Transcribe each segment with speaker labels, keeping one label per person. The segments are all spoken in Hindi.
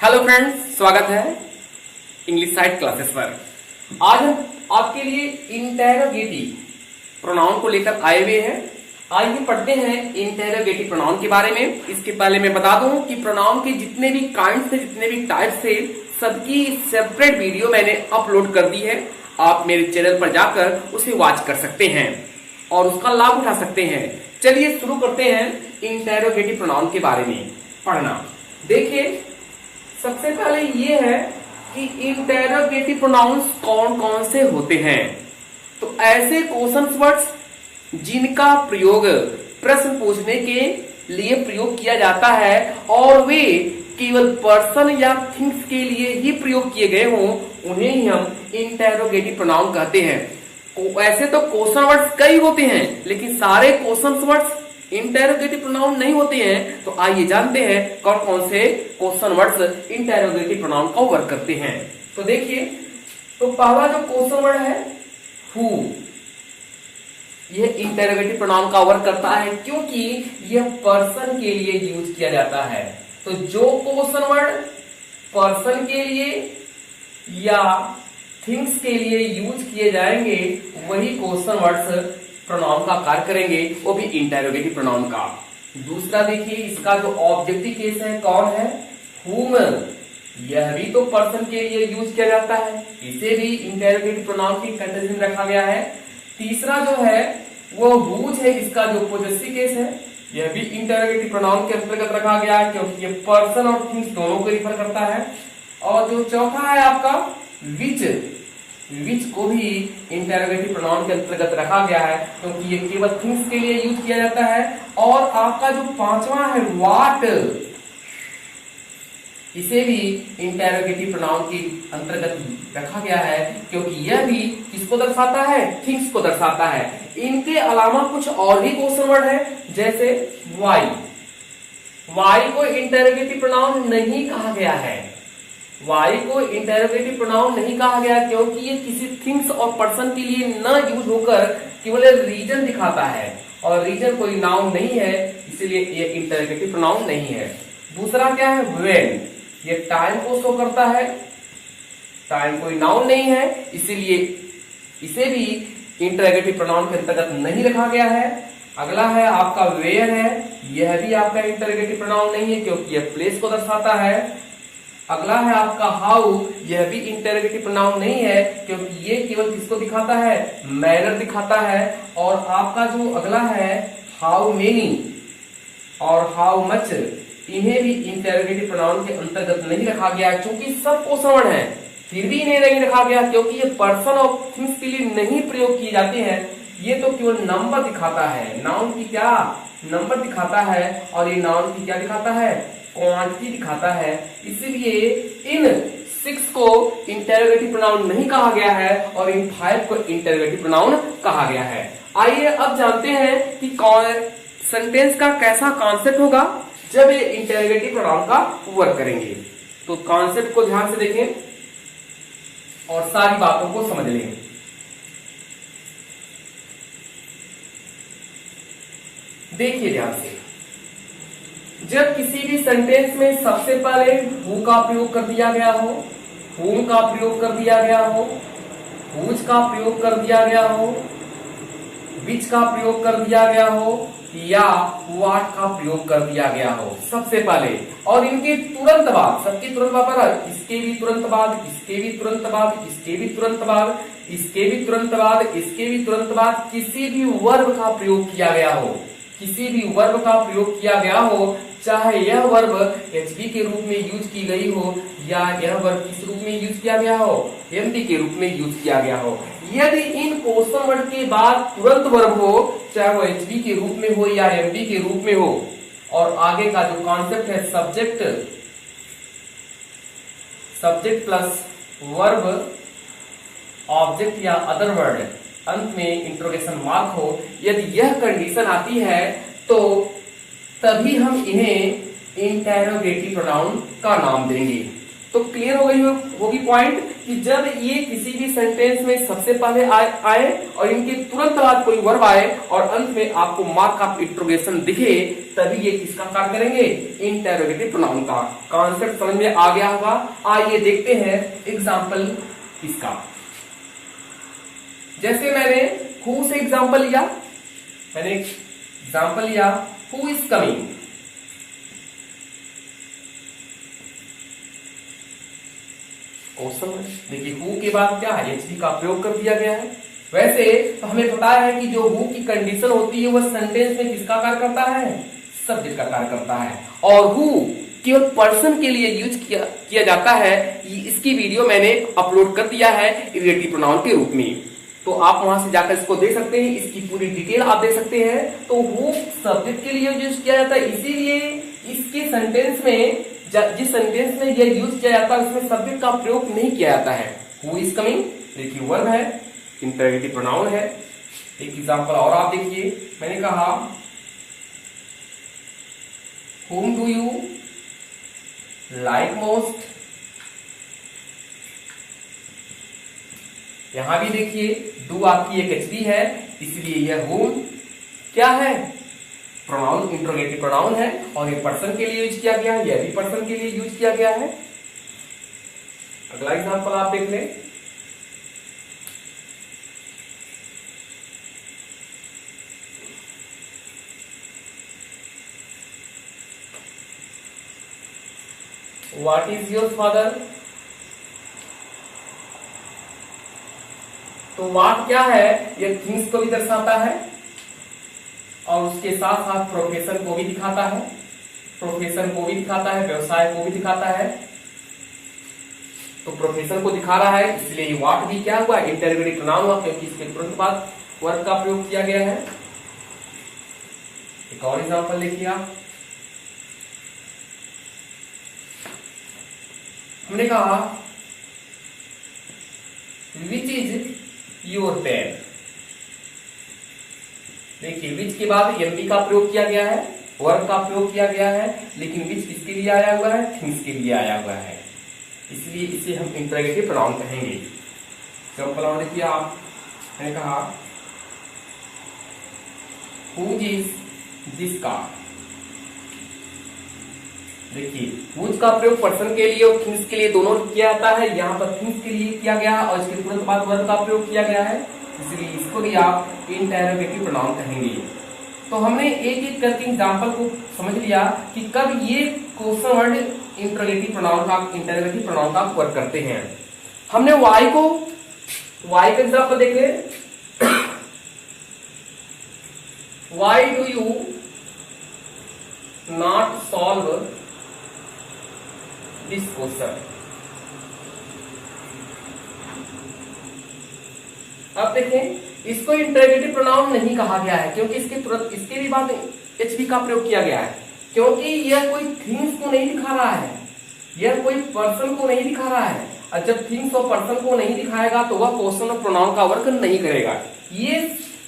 Speaker 1: हेलो फ्रेंड्स, स्वागत है इंग्लिश साइड क्लासेस पर। आज हम आपके लिए इंटेरोगेटिव प्रोनाउन को लेकर आए हुए हैं। आइए पढ़ते हैं इंटेरोगेटिव प्रोनाउन के बारे में। इसके पहले मैं बता दूं कि प्रोनाउन के जितने भी काइंड थे, जितने भी टाइप्स थे, सबकी सेपरेट वीडियो मैंने अपलोड कर दी है। आप मेरे चैनल पर जाकर उसे वॉच कर सकते हैं और उसका लाभ उठा सकते हैं। चलिए शुरू करते हैं इंटेरोगेटिव प्रोनाउन के बारे में पढ़ना। देखिए, सबसे पहले ये है कि इंटेरोगेटिव प्रोनाउंस कौन कौन से होते हैं। तो ऐसे क्वेश्चन वर्ड्स जिनका प्रयोग प्रश्न पूछने के लिए प्रयोग किया जाता है और वे केवल पर्सन या थिंग्स के लिए ही प्रयोग किए गए हों, उन्हें ही हम इंटेरोगेटिव प्रोनाउन कहते हैं। ऐसे तो क्वेश्चन वर्ड्स कई होते हैं, लेकिन सारे क्वेश्चन वर्ड्स इंटेरोगेटिव प्रोनाउन नहीं होते हैं। तो आइए जानते हैं कौन कौन से क्वेश्चन वर्ड्स इंटेरोगेटिव प्रोनाउन का वर्क करते हैं। तो देखिए, तो पहला जो क्वेश्चन वर्ड है हु, यह इंटेरोगेटिव प्रोनाउन का वर्क करता है क्योंकि यह पर्सन के लिए यूज किया जाता है। तो जो क्वेश्चन वर्ड पर्सन के लिए या थिंग्स के लिए यूज किए जाएंगे, वही क्वेश्चन वर्ड्स प्रोनाउन का कार्य करेंगे, वो भी इंटेरोगेटिव प्रोनाउन का। दूसरा देखिए, इसका जो ऑब्जेक्टिव केस है कौन है, whom, यह भी तो पर्सन के लिए यूज किया जाता है, इसे भी इंटेरोगेटिव प्रोनाउन की कैटेगरी में रखा गया है। तीसरा जो है वो whose है, इसका जो पोजेसिव केस है, यह भी इंटेरोगेटिव प्रोनाउन के अंतर्गत रखा गया है क्योंकि ये पर्सन और थिंग्स दोनों को रिफर करता है। और जो चौथा है आपका विच को भी इंटेरोगेटिव प्रोनाउन के अंतर्गत रखा गया है क्योंकि ये केवल थिंग्स के लिए यूज किया जाता है। और आपका जो पांचवा है व्हाट, इसे भी इंटेरोगेटिव प्रोनाउन के अंतर्गत रखा गया है क्योंकि यह भी किसको दर्शाता है, थिंग्स को दर्शाता है। इनके अलावा कुछ और भी क्वेश्चन वर्ड है, जैसे वाई को इंटेरोगेटिव प्रोनाउन नहीं कहा गया है। वाई को इंटेरोगेटिव प्रोनाउन नहीं कहा गया क्योंकि ये किसी थिंग्स और पर्सन के लिए न यूज होकर केवल रीजन दिखाता है और रीजन कोई नाउन नहीं है, इसलिए ये इंटेरोगेटिव प्रोनाउन नहीं है। दूसरा क्या है व्हेन, ये टाइम को शो करता है, टाइम कोई नाउन नहीं है, इसीलिए इसे भी इंटेरोगेटिव प्रोनाउन के अंतर्गत नहीं रखा गया है। अगला है आपका वेयर है, यह भी आपका इंटेरोगेटिव प्रोनाउन नहीं है क्योंकि यह प्लेस को दर्शाता है। अगला है आपका हाउ, यह भी इंटेरोगेटिव प्रोनाउन नहीं है क्योंकि ये केवल किसको दिखाता है, मैनर दिखाता है। और आपका जो अगला है हाउ मेनी और हाउ मच, इन्हें भी इंटेरोगेटिव प्रोनाउन के अंतर्गत नहीं रखा गया क्योंकि सब क्वेश्चन वर्ड है, फिर भी इन्हें नहीं रखा गया क्योंकि ये पर्सन और थिंग्स के लिए नहीं प्रयोग किए जाते हैं। ये तो केवल नंबर दिखाता है, नाउन की क्या नंबर दिखाता है, और ये नाउन की क्या दिखाता है, क्वांटिटी दिखाता है। इसीलिए इन 6 को इंटेरोगेटिव प्रोनाउन नहीं कहा गया है और इन 5 को इंटेरोगेटिव प्रोनाउन कहा गया है। आइए अब जानते हैं कि सेंटेंस का कैसा कॉन्सेप्ट होगा जब ये इंटेरोगेटिव प्रोनाउन का वर्क करेंगे। तो कॉन्सेप्ट को ध्यान से देखें और सारी बातों को समझ लें। देखिए ध्यान से, जब किसी भी सेंटेंस में सबसे पहले हु का प्रयोग कर दिया गया हो, whom का प्रयोग कर दिया गया हो, whose का प्रयोग कर दिया गया हो, which का प्रयोग कर दिया गया हो या what का प्रयोग कर दिया गया हो सबसे पहले, और इनके तुरंत बाद, सबके तुरंत बाद, इसके भी तुरंत बाद, इसके भी तुरंत बाद, इसके भी तुरंत बाद, इसके भी तुरंत बाद, इसके भी तुरंत बाद किसी भी वर्ब का प्रयोग किया गया हो, किसी भी वर्ब का प्रयोग किया गया हो, चाहे यह वर्ब एचबी के रूप में यूज की गई हो या यह वर्ब किस रूप में यूज किया गया हो, एमडी के रूप में यूज किया गया हो। यदि इन क्वेश्चन वर्ड के बाद तुरंत वर्ब हो, चाहे वो एचबी के रूप में हो या एमडी के रूप में हो, और आगे का जो कॉन्सेप्ट है सब्जेक्ट प्लस वर्ब ऑब्जेक्ट या अदर वर्ड, अंत में इंट्रोगेशन मार्क हो, यदि यह कंडीशन आती है तो तभी हम इन्हें इंटेरोगेटिव प्रोनाउन का नाम देंगे। तो क्लियर हो गई होगी पॉइंट कि जब ये किसी भी सेंटेंस में सबसे पहले आए और इनके तुरंत बाद कोई वर्ब आए और अंत में आपको मार्क ऑफ इंट्रोगेशन दिखे, तभी ये किसका कार्य करेंगे, इंटेरोगेटिव प्रोनाउन का। कॉन्सेप्ट समझ में आ गया होगा। आइए देखते हैं एग्जाम्पल इसका। जैसे मैंने हु से एग्जाम्पल लिया, हु इज कमिंग। क्वेश्चन देखिए, हु के बाद क्या है, एचवी का प्रयोग कर दिया गया है। वैसे तो हमें पता है कि जो हु की कंडीशन होती है वह सेंटेंस में किसका कार्य करता है, सब्जेक्ट का कार्य करता है। और हु केवल पर्सन के लिए यूज किया जाता है। इसकी वीडियो मैंने अपलोड कर दिया है इरेटिव प्रोनाउन के रूप में, तो आप वहां से जाकर इसको देख सकते हैं, इसकी पूरी डिटेल आप देख सकते हैं। तो हु सब्जेक्ट के लिए यूज किया जाता है, इसीलिए इसके सेंटेंस में, जिस सेंटेंस में यह यूज किया जाता है उसमें सब्जेक्ट का प्रयोग नहीं किया जाता है। हु इज कमिंग देखिए वर्ब है, इंटरोगेटिव प्रोनाउन है। एक एग्जांपल और आप देखिए, मैंने कहा whom do you like most। यहां भी देखिए डू आपकी एक एचवी है, इसलिए यह whom क्या है, प्रोनाउन, इंट्रोगेटिव प्रोनाउन है और ये पर्सन के लिए यूज किया गया है, यह भी पर्सन के लिए यूज किया गया है। अगला एग्जांपल आप देख लें, व्हाट इज योर फादर। तो व्हाट क्या है, यह थिंग्स को भी दर्शाता है और उसके साथ साथ प्रोफेशन को भी दिखाता है, व्यवसाय को भी दिखाता है। तो प्रोफेशन को दिखा रहा है, इसलिए व्हाट भी क्या हुआ, इंटरोगेटिव प्रोनाउन हुआ, क्योंकि इसके तुरंत बाद वर्ब का प्रयोग किया गया है। एक और एग्जांपल देखिए आप, हमने कहा विच इज योर पेन। देखिए विच के बाद एमपी का प्रयोग किया गया है, वर्ब का प्रयोग किया गया है, लेकिन विच किसके लिए आया हुआ है, थिंग्स के लिए आया हुआ है, इसलिए इसे हम इंटरोगेटिव प्रोनाउन कहेंगे। एग्जांपल और देखिए आप, मैंने कहा हुज इज दिस कार। देखिए हुज का प्रयोग पर्सन के लिए और थिंग्स के लिए दोनों किया जाता है। यहाँ पर थिंग्स के लिए किया गया है और इसके तुरंत बाद वर्ब का प्रयोग किया गया है, इसलिए इसको भी आप इंटरोगेटिव प्रोनाउन कहेंगे। तो हमने एक एक करके एग्जांपल को समझ लिया कि कब ये क्वेश्चन वर्ड इंटरोगेटिव प्रोनाउन का वर्क करते हैं। हमने वाई का एग्जांपल देख ले, why do you not solve this question. अब देखें, इसको इंटरोगेटिव प्रोनाउन नहीं कहा गया है क्योंकि इसके भी बाद एचवी का प्रयोग किया गया है, क्योंकि यह कोई थिंग्स को नहीं दिखा रहा है, यह कोई पर्सन को नहीं दिखा रहा है। और जब थिंग्स और पर्सन को नहीं दिखाएगा तो वह क्वेश्चन और प्रोनाउन का वर्क नहीं करेगा। ये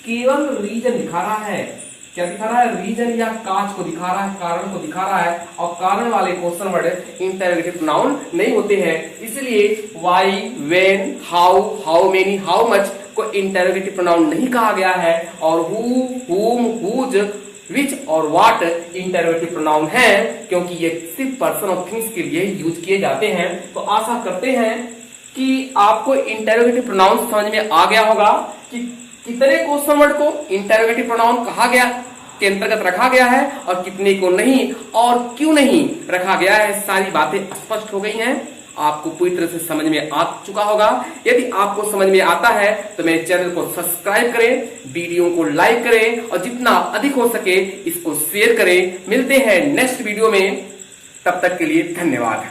Speaker 1: केवल रीजन दिखा रहा है, क्या दिखा रहा है, रीजन या काज को दिखा रहा है, कारण को दिखा रहा है, और कारण वाले क्वेश्चन वर्ड इंटरोगेटिव प्रोनाउन नहीं होते हैं। इसलिए why, when, how many, how much को इंटरोगेटिव प्रोनाउन नहीं कहा गया है, और हु, हुम, हुज, विच और व्हाट इंटरोगेटिव प्रोनाउन है, क्योंकि ये सिर्फ पर्सन और थिंग्स के लिए यूज किए जाते हैं। तो आशा करते हैं कि आपको इंटरोगेटिव प्रोनाउन समझ में आ गया होगा कि कितने क्वेश्चन वर्ड को इंटरोगेटिव प्रोनाउन कहा गया के अंतर्गत रखा गया है और कितने को नहीं, और क्यों नहीं रखा गया है। सारी बातें स्पष्ट हो गई हैं, आपको पूरी तरह से समझ में आ चुका होगा। यदि आपको समझ में आता है तो मेरे चैनल को सब्सक्राइब करें, वीडियो को लाइक करें और जितना अधिक हो सके इसको शेयर करें। मिलते हैं नेक्स्ट वीडियो में, तब तक के लिए धन्यवाद।